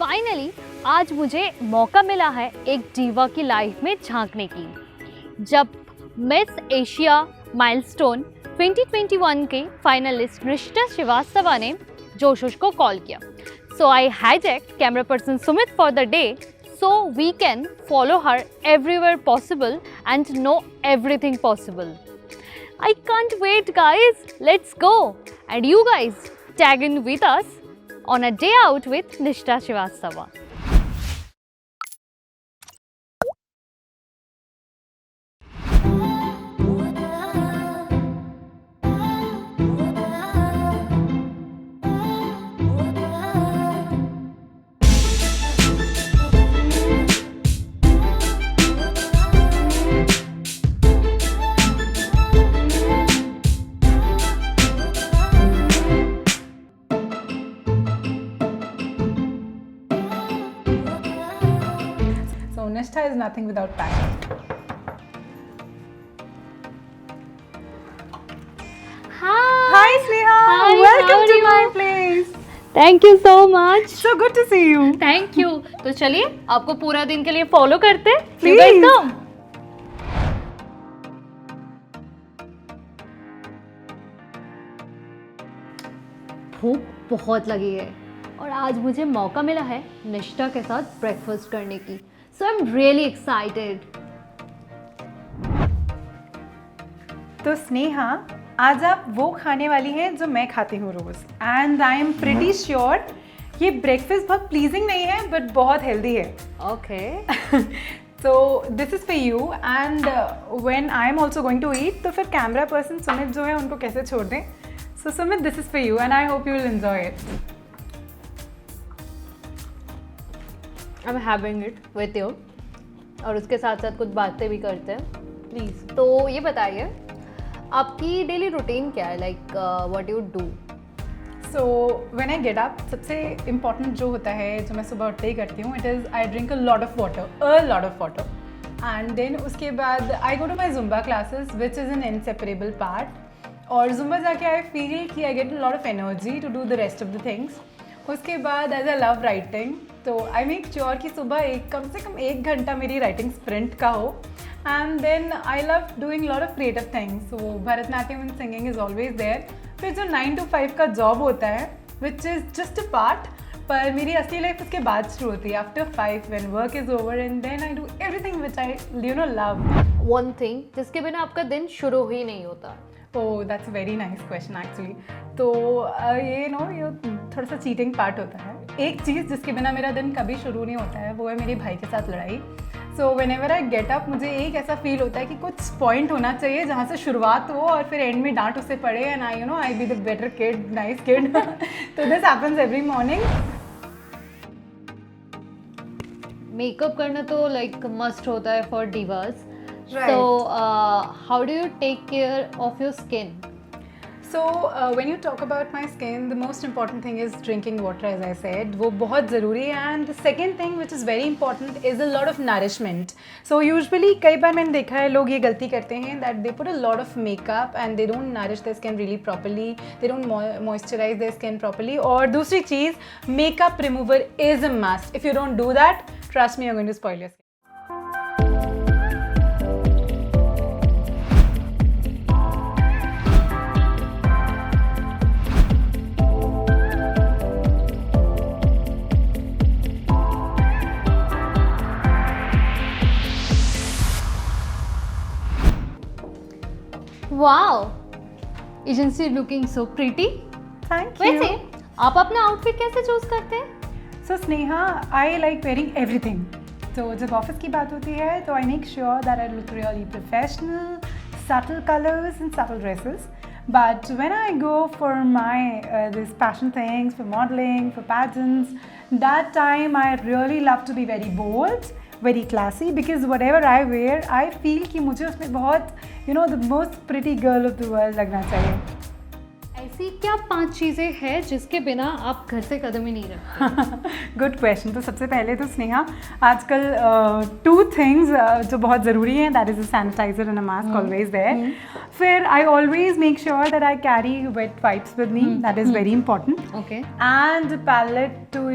Finally आज मुझे मौका मिला है एक डीवा की लाइफ में झांकने की, जब मिस एशिया माइलस्टोन 2021 के फाइनलिस्ट निष्ठा श्रीवास्तव ने जोशोश को कॉल किया। So I hijacked camera person Sumit for the day so we can follow her everywhere possible and know everything possible. I can't wait, guys. Let's go. And you guys tag in with us on a day out with Nishtha Srivastava. Nishtha is nothing without passion. Hi Sneha, Hi, welcome how are to you? my place. Thank you so much. So good to see you. Thank you. तो चलिए आपको पूरा दिन के लिए follow करते हैं. You Please. guys come. भूख बहुत लगी है और आज मुझे मौका मिला है निष्ठा के साथ ब्रेकफास्ट करने की. So I'm really excited. तो स्नेहा, आज आप वो खाने वाली हैं जो मैं खाती हूँ रोज. And I am pretty sure ये ब्रेकफास्ट बहुत प्लीजिंग नहीं है बट बहुत हेल्दी है. Okay. So this is for you and when I am also going to eat, तो फिर कैमरा पर्सन सुमित जो है उनको कैसे छोड़ दें. So Sumit, this is for you and I hope you will enjoy it. I'm having it with you. और उसके साथ साथ कुछ बातें भी करते हैं. प्लीज़. तो ये बताइए आपकी डेली रूटीन क्या है, like what you do? So when I get up, सबसे इम्पॉर्टेंट जो होता है जो मैं सुबह उठते ही करती हूँ, it is I drink a lot of water and then उसके बाद I go to my Zumba classes which is an inseparable part. और जुम्बा जाके आई फील कि I get a lot of energy to do the rest of the things. उसके बाद as I love writing, तो I make sure कि सुबह कम से कम 1 घंटा मेरी राइटिंग स्प्रिंट का हो. And then I love doing lot of creative things. So Bharatanatyam and singing is always there. फिर जो 9 to 5 का जॉब होता है which is just a part, पर मेरी असली लाइफ उसके बाद शुरू होती है after 5 when work is over and then I do everything which I love. One thing जिसके बिना आपका दिन शुरू ही नहीं होता. Oh, that's a very nice question actually. तो ये थोड़ा सा चीटिंग पार्ट होता है. एक चीज़ जिसके बिना मेरा दिन कभी शुरू नहीं होता है वो है मेरे भाई के साथ लड़ाई. So when ever I get up, मुझे एक ऐसा फील होता है कि कुछ पॉइंट होना चाहिए जहाँ से शुरुआत हो और फिर एंड में डांट उससे पड़े and I be the better kid, nice kid. तो this happens every morning. Makeup करना तो लाइक मस्ट होता है for divas. Right. So how do you take care of your skin? So when you talk about my skin, the most important thing is drinking water, as I said. वो बहुत ज़रूरी है. And the second thing which is very important is a lot of nourishment. So usually कई बार मैंने देखा है लोग ये गलती करते हैं that they put a lot of makeup and they don't nourish their skin really properly. They don't moisturize their skin properly. और दूसरी चीज़, makeup remover is a must. If you don't do that, trust me, you're going to spoil your skin. Wow, isn't she looking so pretty? Thank you. वैसे आप अपना outfit कैसे choose करते हैं? So Sneha, I like wearing everything. तो जब office की बात होती है तो I make sure that I look really professional, subtle colors and subtle dresses. But when I go for my this passion things, for modeling, for pageants, that time I really love to be very bold, very classy, because whatever I wear, I feel कि मुझे उसमें बहुत the most pretty girl of the world लगना चाहिए. ऐसी ऐसी क्या 5 चीज़ें हैं जिसके बिना आप घर से कदम ही नहीं रखते? Good question. तो सबसे पहले तो स्नेहा, आजकल 2 थिंग्स जो बहुत ज़रूरी हैं, that is a sanitiser and a mask always there. फिर I always make sure that I carry wet wipes with me, that is very important. Okay. And palette to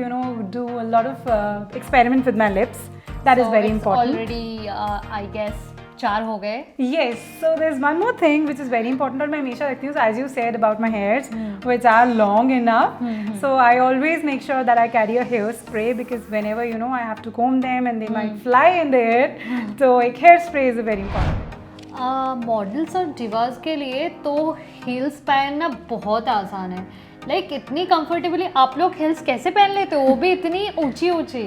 do a lot of experiment with my lips, that is very important. Already I guess 4 हो गए। Yes, so there's one more thing which is very important और मैं हमेशा रखती हूँ, so as you said about my hairs which are long enough, so I always make sure that I carry a hair spray because whenever I have to comb them and they might fly in the air, so एक hair spray is very important. Models और Divas के लिए तो heels पहनना बहुत आसान है। Like इतनी कंफर्टेबली आप लोग हील्स कैसे पहन लेते हो, वो भी इतनी ऊंची ऊंची?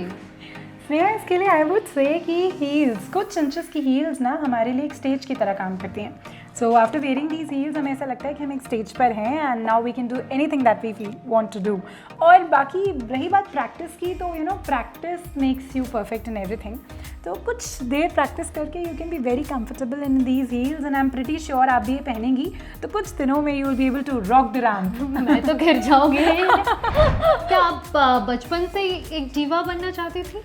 स्नेहा, इसके लिए आई वुड से कि हील्स, कुछ इंचेस की हील्स ना हमारे लिए एक स्टेज की तरह काम करती हैं। So after wearing these heels हमें ऐसा लगता है कि हम एक स्टेज पर हैं and now we can do anything that we want to do. और बाकी रही बात प्रैक्टिस की, तो practice makes you perfect in everything. तो कुछ देर प्रैक्टिस करके you can be very comfortable in these heels and I am pretty sure आप भी ये पहनेंगी तो कुछ दिनों में you will be able to rock the ramp. मैं तो गिर जाऊंगी। क्या आप बचपन से ही एक डीवा बनना चाहती थी?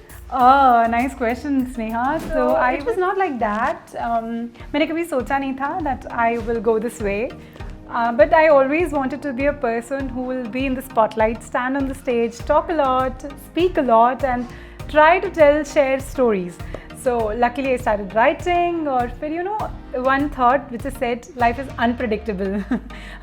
Nice question Sneha. So I was not like that. मैंने कभी सोचा नहीं था that I will go this way, but I always wanted to be a person who will be in the spotlight, stand on the stage, talk a lot, speak a lot and try to share stories. So luckily I started writing और फिर one thought which is said, life is unpredictable.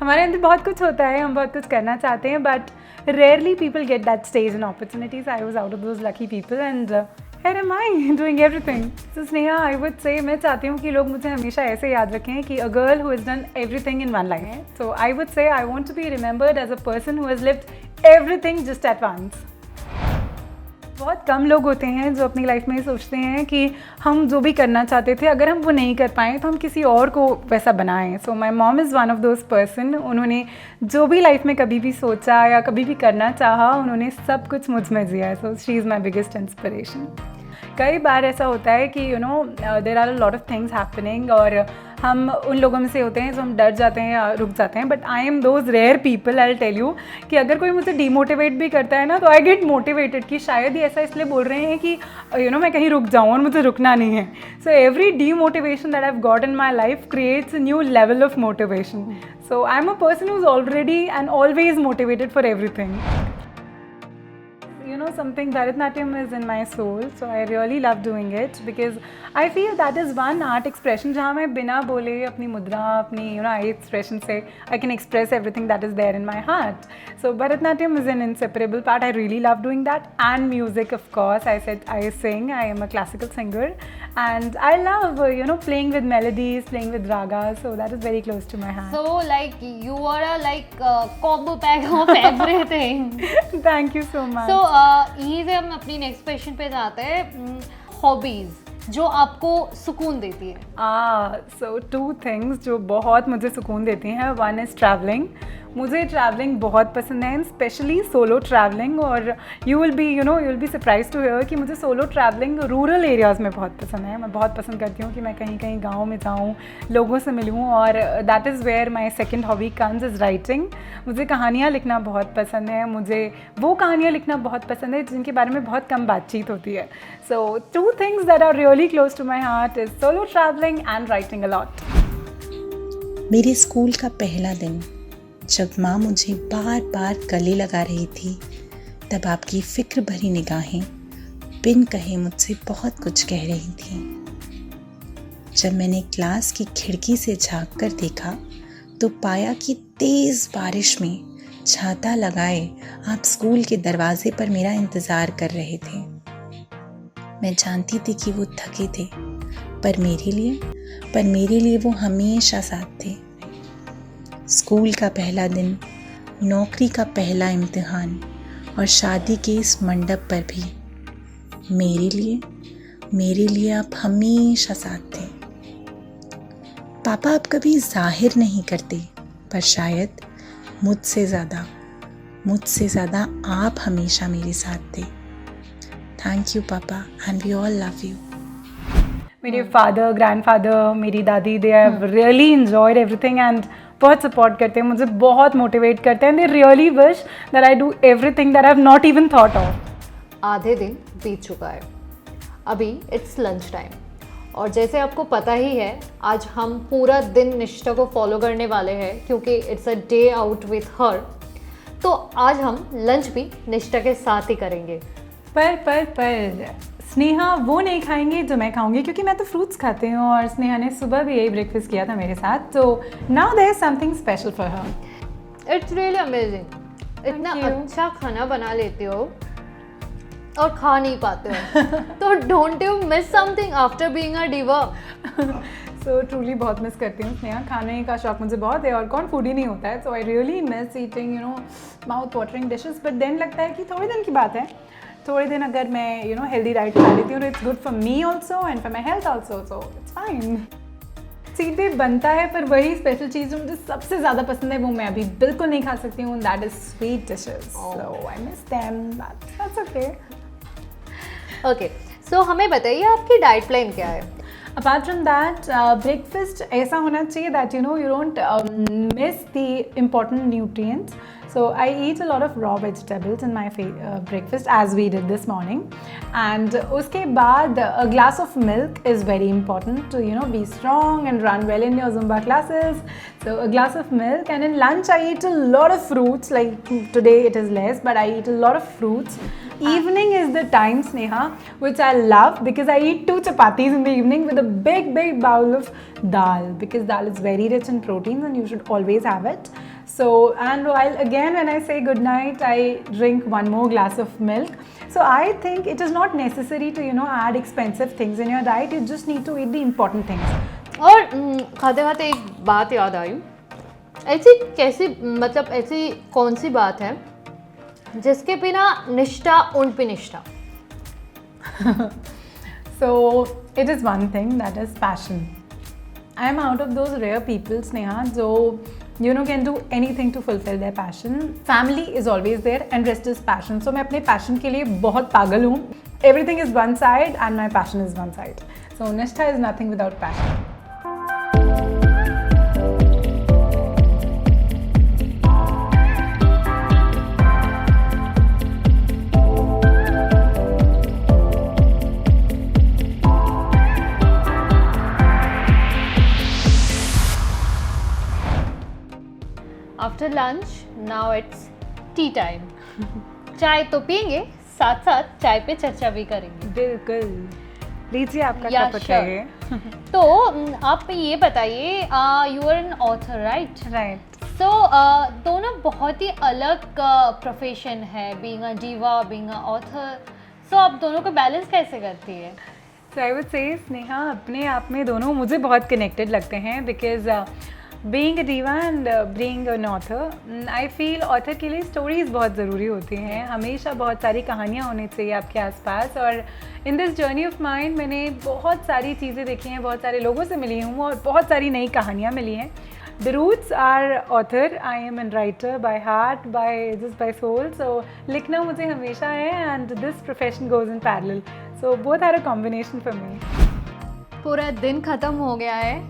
हमारे अंदर बहुत कुछ होता है, हम बहुत कुछ करना चाहते हैं but rarely people get that stage and opportunities. I was out of those lucky people and here am I doing everything. So Sneha, I would say मैं चाहती हूँ कि लोग मुझे हमेशा ऐसे याद रखें कि a girl who has done everything in one life. So I would say I want to be remembered as a person who has lived everything just at once. बहुत कम लोग होते हैं जो अपनी लाइफ में सोचते हैं कि हम जो भी करना चाहते थे अगर हम वो नहीं कर पाएँ तो हम किसी और को वैसा बनाएं। So my mom is one of those person. उन्होंने जो भी लाइफ में कभी भी सोचा या कभी भी करना चाहा उन्होंने सब कुछ मुझ में दिया है। So she is my biggest inspiration. कई बार ऐसा होता है कि there are a lot of things happening और हम उन लोगों में से होते हैं जो हम डर जाते हैं या रुक जाते हैं, but I am those rare people. I will tell you कि अगर कोई मुझे डीमोटिवेट भी करता है ना तो आई गेट मोटिवेटेड कि शायद ही ऐसा इसलिए बोल रहे हैं कि मैं कहीं रुक जाऊँ और मुझे रुकना नहीं है। So every demotivation that I have got in my life creates a new level of motivation. So I am a person who is already and always motivated for everything. Something, Bharatanatyam is in my soul, so I really love doing it because I feel that is one art expression जहाँ मैं बिना बोले अपनी मुद्रा, अपनी eye expression से I can express everything that is there in my heart. So Bharatanatyam is an inseparable part. I really love doing that, and music, of course. I sing. I am a classical singer, and I love playing with melodies, playing with ragas. So that is very close to my heart. So like you are a combo pack of everything. Thank you so much. So यहीं से हम अपनी next question पे जाते हैं। Hobbies जो आपको सुकून देती है। सो 2 थिंग्स जो बहुत मुझे सुकून देती हैं। One is travelling. मुझे ट्रैवलिंग बहुत पसंद है, स्पेशली सोलो ट्रैवलिंग। और you will be surprise to hear कि मुझे सोलो ट्रैवलिंग रूरल एरियाज़ में बहुत पसंद है। मैं बहुत पसंद करती हूँ कि मैं कहीं कहीं गाँव में जाऊँ, लोगों से मिलूँ, और that is where my second hobby comes is writing. मुझे कहानियाँ लिखना बहुत पसंद है। मुझे वो कहानियाँ लिखना बहुत पसंद है जिनके बारे में बहुत कम बातचीत होती है। So 2 things that are really close to my heart is solo travelling and writing a lot. मेरे स्कूल का पहला दिन जब माँ मुझे बार बार गले लगा रही थी, तब आपकी फिक्र भरी निगाहें बिन कहे मुझसे बहुत कुछ कह रही थीं। जब मैंने क्लास की खिड़की से झांक कर देखा तो पाया कि तेज़ बारिश में छाता लगाए आप स्कूल के दरवाजे पर मेरा इंतज़ार कर रहे थे। मैं जानती थी कि वो थके थे, पर मेरे लिए वो हमेशा साथ थे। स्कूल का पहला दिन, नौकरी का पहला इम्तिहान और शादी के इस मंडप पर भी मेरे लिए आप हमेशा साथ थे। पापा आप कभी जाहिर नहीं करते, पर शायद मुझसे ज़्यादा आप हमेशा मेरे साथ थे। Thank you papa, and we all love you. मेरे फादर, ग्रैंडफादर, मेरी दादी, they have really enjoyed everything, and बहुत सपोर्ट करते हैं, मुझे बहुत मोटिवेट करते हैं. They really wish that I do everything that I have not even thought of. आधे दिन बीत चुका है, अभी इट्स लंच टाइम और जैसे आपको पता ही है आज हम पूरा दिन निष्ठा को फॉलो करने वाले हैं क्योंकि it's a day out with her. तो आज हम लंच भी निष्ठा के साथ ही करेंगे. पर स्नेहा वो नहीं खाएंगे जो मैं खाऊंगी क्योंकि मैं तो फ्रूट्स खाती हूँ और स्नेहा ने सुबह भी यही ब्रेकफास्ट किया था मेरे साथ. तो now there is something special for her. It's really amazing. इतना you. अच्छा खाना बना लेते हो और खा नहीं पाते हो तो don't you miss something after being a diva. So truly बहुत मिस करती हूँ स्नेहा. खाने का शौक मुझे बहुत है और कौन फूडी नहीं होता है. So I really miss eating mouth watering dishes. But then लगता है कि थोड़े दिन की बात है, थोड़े दिन अगर मैं हेल्दी डाइट खा लेती हूँ तो it's good for me also and for my health also. So it's fine. सीधे बनता है पर वही स्पेशल चीज़ जो मुझे सबसे ज़्यादा पसंद है वो मैं अभी बिल्कुल नहीं खा सकती हूँ. That is sweet dishes. So I miss them. That's okay. Okay, so हमें बताइए आपकी डाइट प्लान क्या है. Apart from that, breakfast ऐसा होना चाहिए that you don't miss the important nutrients. So I eat a lot of raw vegetables in my breakfast as we did this morning. And उसके बाद a glass of milk is very important to be strong and run well in your Zumba classes. So a glass of milk, and in lunch I eat a lot of fruits. Like today it is less, but I eat a lot of fruits. Evening is the time, Sneha, which I love because I eat 2 chapatis in the evening with a big bowl of dal because dal is very rich in proteins and you should always have it. So, and when I say good night, I drink 1 more glass of milk. So I think it is not necessary to add expensive things in your diet. You just need to eat the important things. और खाते खाते एक बात याद आई. ऐसी कौन सी बात है जिसके बिना निष्ठा उन पे निष्ठा. So it is one thing, that is passion. I am out of those rare people, Sneha, जो can do anything to fulfill their passion. Family is always there and rest is passion. So मैं अपने passion के लिए बहुत पागल हूँ. Everything is one side and my passion is one side. So Nishtha is nothing without passion. After lunch now it's T time. चाय तो पियेंगे, साथ साथ चाय पे चर्चा भी करेंगे. बिल्कुल. लीजिए आपका Yeah, कप sure. है. तो आप ये बताइए, you are an author right. Right. So दोनों बहुत ही अलग प्रोफेशन है, being a diva, being a author. So आप दोनों को बैलेंस कैसे करती है? So I would say Sneha अपने आप में दोनों मुझे बहुत कनेक्टेड लगते हैं because being a diva and being an author, I feel author के लिए स्टोरीज़ बहुत ज़रूरी होती हैं. हमेशा बहुत सारी कहानियाँ होनी चाहिए आपके आसपास. और in this journey of mind मैंने बहुत सारी चीज़ें देखी हैं, बहुत सारे लोगों से मिली हूँ और बहुत सारी नई कहानियाँ मिली हैं. The roots are author. I am a writer by heart, by soul. So लिखना मुझे हमेशा है and this profession goes in parallel. So both are a combination for me. पूरा दिन ख़त्म हो गया है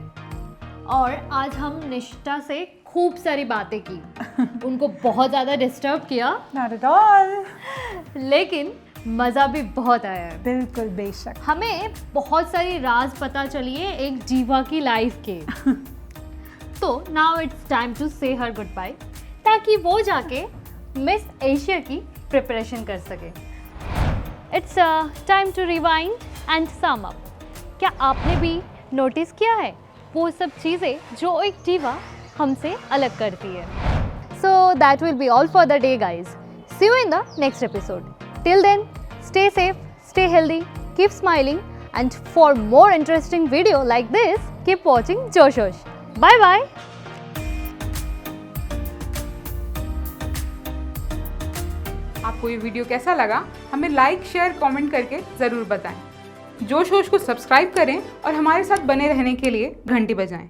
और आज हम निष्ठा से खूब सारी बातें की. उनको बहुत ज़्यादा डिस्टर्ब किया. Not at all. लेकिन मज़ा भी बहुत आया है. बिल्कुल, बेशक. हमें बहुत सारी राज पता चली है एक जीवा की लाइफ के. तो नाउ इट्स टाइम टू से हर गुड बाय ताकि वो जाके मिस एशिया की प्रिपरेशन कर सके. It's time to rewind and sum up. क्या आपने भी नोटिस किया है वो सब चीज़ें जो एक डिवा हमसे अलग करती है? So that will be all for the day guys. See you in the next episode. Till then stay safe, stay healthy, keep smiling, and for more interesting video like this, keep watching Joshosh. Bye bye. आपको ये video कैसा लगा हमें like, share, comment करके ज़रूर बताएं. जोश होश को सब्सक्राइब करें और हमारे साथ बने रहने के लिए घंटी बजाएं.